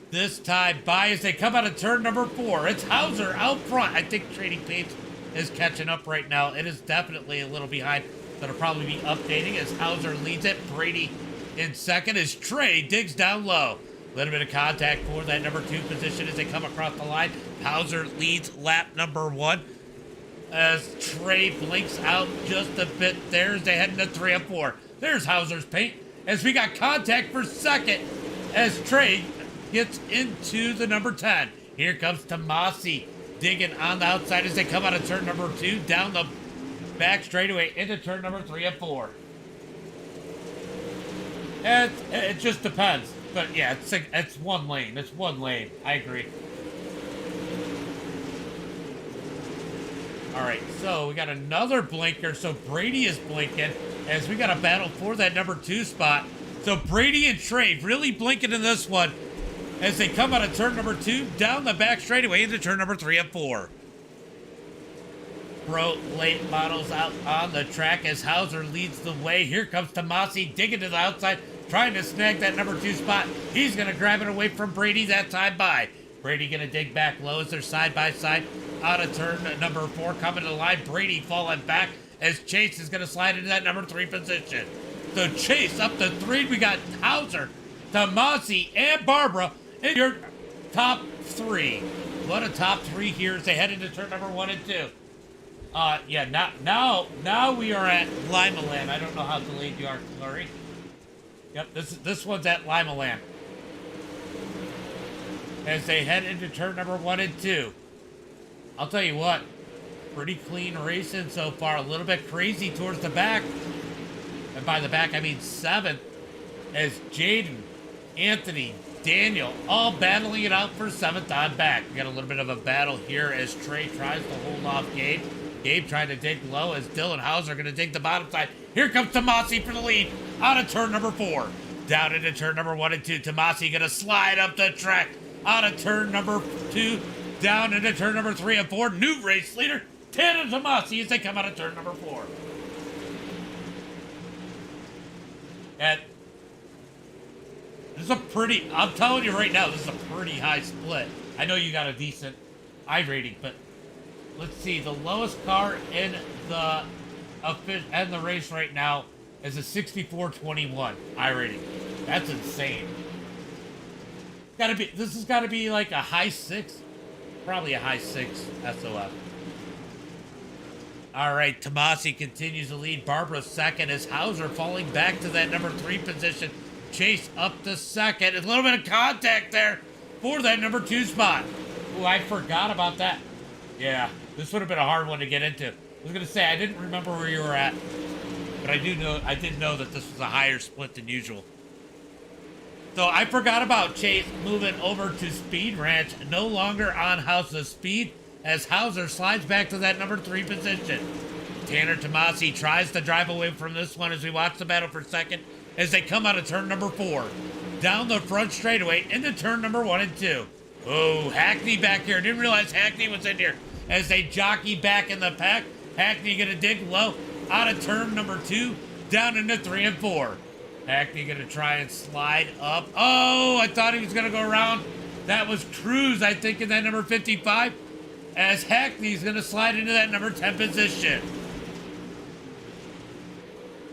This time by as they come out of turn number 4. It's Hauser out front. I think Trading Paints is catching up right now. It is definitely a little behind. That'll probably be updating as Hauser leads it. Brady in second as Trey digs down low. A little bit of contact for that number 2 position as they come across the line. Hauser leads lap number 1 as Trey blinks out just a bit there as they head into 3 and 4. There's Hauser's paint as we got contact for second as Trey gets into the number 10. Here comes Tomasi digging on the outside as they come out of turn number 2 down the back straightaway into turn number 3 and 4. And it just depends. But yeah, it's one lane. It's one lane. I agree. All right, so we got another blinker. So Brady is blinking as we got a battle for that number 2 spot. So Brady and Trey really blinking in this one as they come out of turn number 2 down the back straightaway into turn number 3 and 4. Pro late models out on the track as Hauser leads the way. Here comes Tomasi digging to the outside, trying to snag that number 2 spot. He's going to grab it away from Brady that time by. Brady going to dig back low as they're side by side out of turn number 4. Coming to the line, Brady falling back as Chase is going to slide into that number 3 position. So Chase up to 3. We got Hauser, Tomasi, and Barbara in your top 3. What a top 3 here as they head into turn number 1 and 2. Yeah, now we are at Limaland. I don't know how delayed you are, Clary. Yep, this one's at Limaland. As they head into turn number 1 and 2. I'll tell you what, pretty clean racing so far. A little bit crazy towards the back. And by the back, I mean 7th. As Jaden, Anthony, Daniel, all battling it out for 7th on back. We got a little bit of a battle here as Trey tries to hold off Gabe. Gabe trying to dig low as Dylan Hauser going to dig the bottom side. Here comes Tomasi for the lead out of turn number 4. Down into turn number 1 and 2. Tomasi going to slide up the track out of turn number 2. Down into turn number 3 and 4. New race leader, Tana Tomasi as they come out of turn number 4. And this is a pretty, I'm telling you right now, this is a pretty high split. I know you got a decent I rating, but let's see. The lowest car in the race right now is a 64.21 I rating. That's insane. This has got to be like a high 6, probably a high 6 SOF. All right, Tomasi continues to lead. Barbara second as Hauser falling back to that number 3 position. Chase up to second. A little bit of contact there for that number 2 spot. Oh, I forgot about that. Yeah, this would have been a hard one to get into. I was going to say, I didn't remember where you were at, but I did know that this was a higher split than usual. So I forgot about Chase moving over to Speed Ranch, no longer on House of Speed, as Hauser slides back to that number 3 position. Tanner Tomasi tries to drive away from this one as we watch the battle for second as they come out of turn number 4. Down the front straightaway into turn number 1 and 2. Oh, Hackney back here. Didn't realize Hackney was in here. As they jockey back in the pack, Hackney gonna dig low out of turn number 2, down into 3 and 4. Hackney gonna try and slide up. Oh, I thought he was gonna go around. That was Cruz, I think, in that number 55. As Hackney's gonna slide into that number 10 position.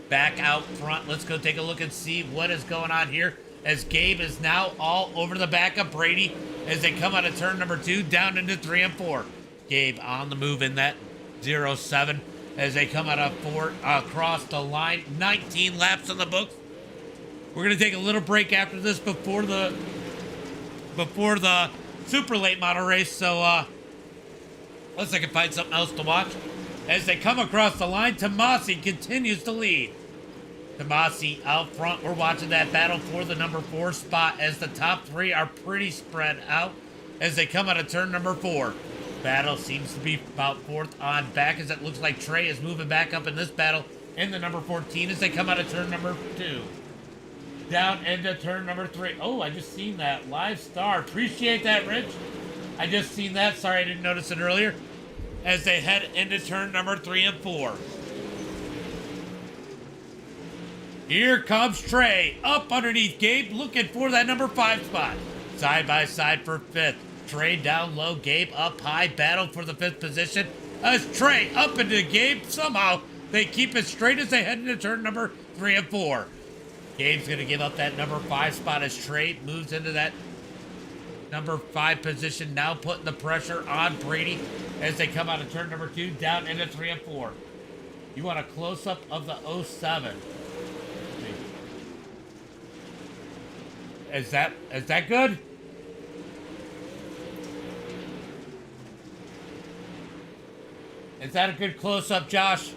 Back out front, let's go take a look and see what is going on here. As Gabe is now all over the back of Brady as they come out of turn number 2, down into 3 and 4. Gabe on the move in that 0-7 as they come out of 4 across the line. 19 laps on the books. We're going to take a little break after this before the super late model race. So unless I can find something else to watch. As they come across the line, Tomasi continues to lead. Tomasi out front. We're watching that battle for the number 4 spot as the top 3 are pretty spread out as they come out of turn number 4. Battle seems to be about 4th on back as it looks like Trey is moving back up in this battle in the number 14 as they come out of turn number 2. Down into turn number 3. Oh, I just seen that. Live star. Appreciate that, Rich. I just seen that. Sorry I didn't notice it earlier. As they head into turn number 3 and 4. Here comes Trey up underneath Gabe, looking for that number 5 spot. Side by side for 5th. Trey down low, Gabe up high. Battle for the 5th position. As Trey up into Gabe, somehow they keep it straight as they head into turn number 3 and 4. Gabe's going to give up that number 5 spot as Trey moves into that number 5 position. Now putting the pressure on Brady as they come out of turn number 2, down into 3 and 4. You want a close-up of the 07. Is that good? Is that a good close-up, Josh?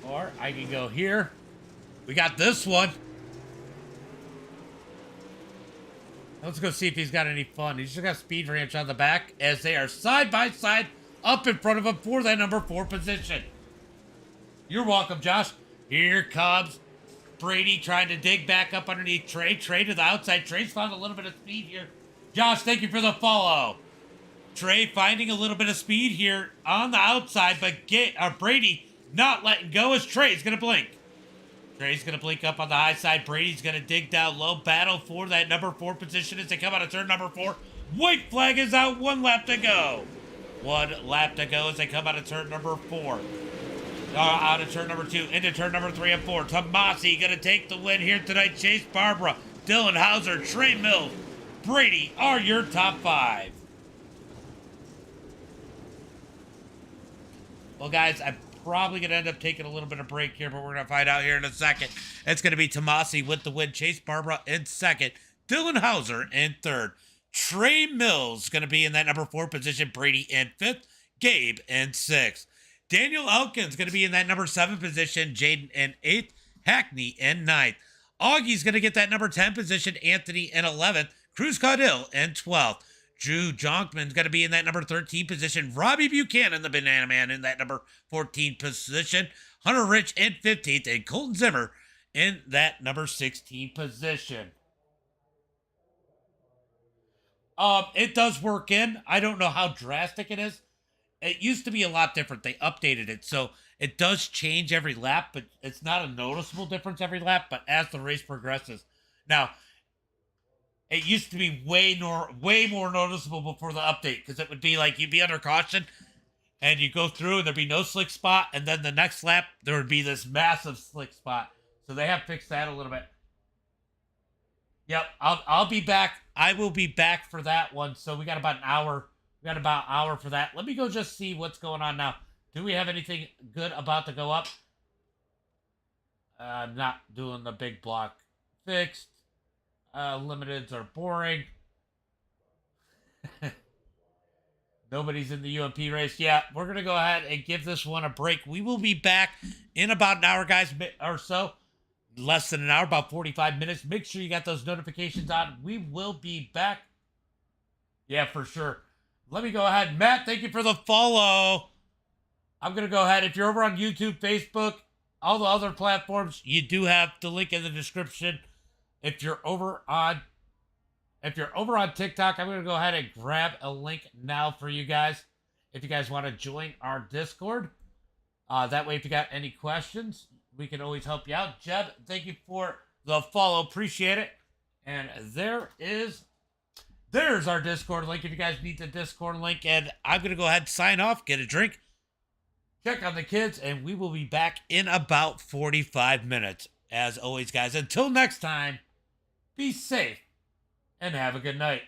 Or I can go here. We got this one. Let's go see if he's got any fun. He's just got Speed Ranch on the back as they are side by side up in front of him for that number 4 position. You're welcome, Josh. Here comes Brady trying to dig back up underneath Trey. Trey to the outside. Trey's found a little bit of speed here. Josh, thank you for the follow. Trey finding a little bit of speed here on the outside, but Brady not letting go as Trey's going to blink. Trey's going to blink up on the high side. Brady's going to dig down low. Battle for that number 4 position as they come out of turn number 4. White flag is out. 1 lap to go. 1 lap to go as they come out of turn number 4. Out of turn number 2 into turn number 3 and 4. Tomasi going to take the win here tonight. Chase Barbara, Dylan Hauser, Trey Mills, Brady are your top 5. Well, guys, I'm probably going to end up taking a little bit of break here, but we're going to find out here in a second. It's going to be Tomasi with the win. Chase Barbara in 2nd. Dylan Hauser in 3rd. Trey Mills going to be in that number 4 position. Brady in 5th. Gabe in 6th. Daniel Elkins going to be in that number 7 position. Jaden in 8th. Hackney in 9th. Augie's going to get that number 10 position. Anthony in 11th. Cruz Caudill in 12th. Drew Jonkman's going to be in that number 13 position. Robbie Buchanan, the Banana Man, in that number 14 position. Hunter Rich in 15th. And Colton Zimmer in that number 16 position. It does work in. I don't know how drastic it is. It used to be a lot different. They updated it. So it does change every lap, but it's not a noticeable difference every lap. But as the race progresses. Now, it used to be way more noticeable before the update, because it would be like you'd be under caution and you go through and there'd be no slick spot, and then the next lap there would be this massive slick spot. So they have fixed that a little bit. Yep, I'll be back. I will be back for that one. So we got about an hour. We got about an hour for that. Let me go just see what's going on now. Do we have anything good about to go up? Not doing the big block fixed. Limiteds are boring. Nobody's in the UMP race. Yeah, we're going to go ahead and give this one a break. We will be back in about an hour, guys, or so. less than an hour, about 45 minutes. Make sure you got those notifications on. We will be back. Yeah, for sure. Let me go ahead. Matt, thank you for the follow. I'm going to go ahead. If you're over on YouTube, Facebook, all the other platforms, you do have the link in the description. If you're over on TikTok, I'm going to go ahead and grab a link now for you guys. If you guys want to join our Discord, that way if you got any questions, we can always help you out. Jeb, thank you for the follow. Appreciate it. And there's our Discord link if you guys need the Discord link. And I'm going to go ahead and sign off, get a drink, check on the kids, and we will be back in about 45 minutes. As always, guys, until next time, be safe and have a good night.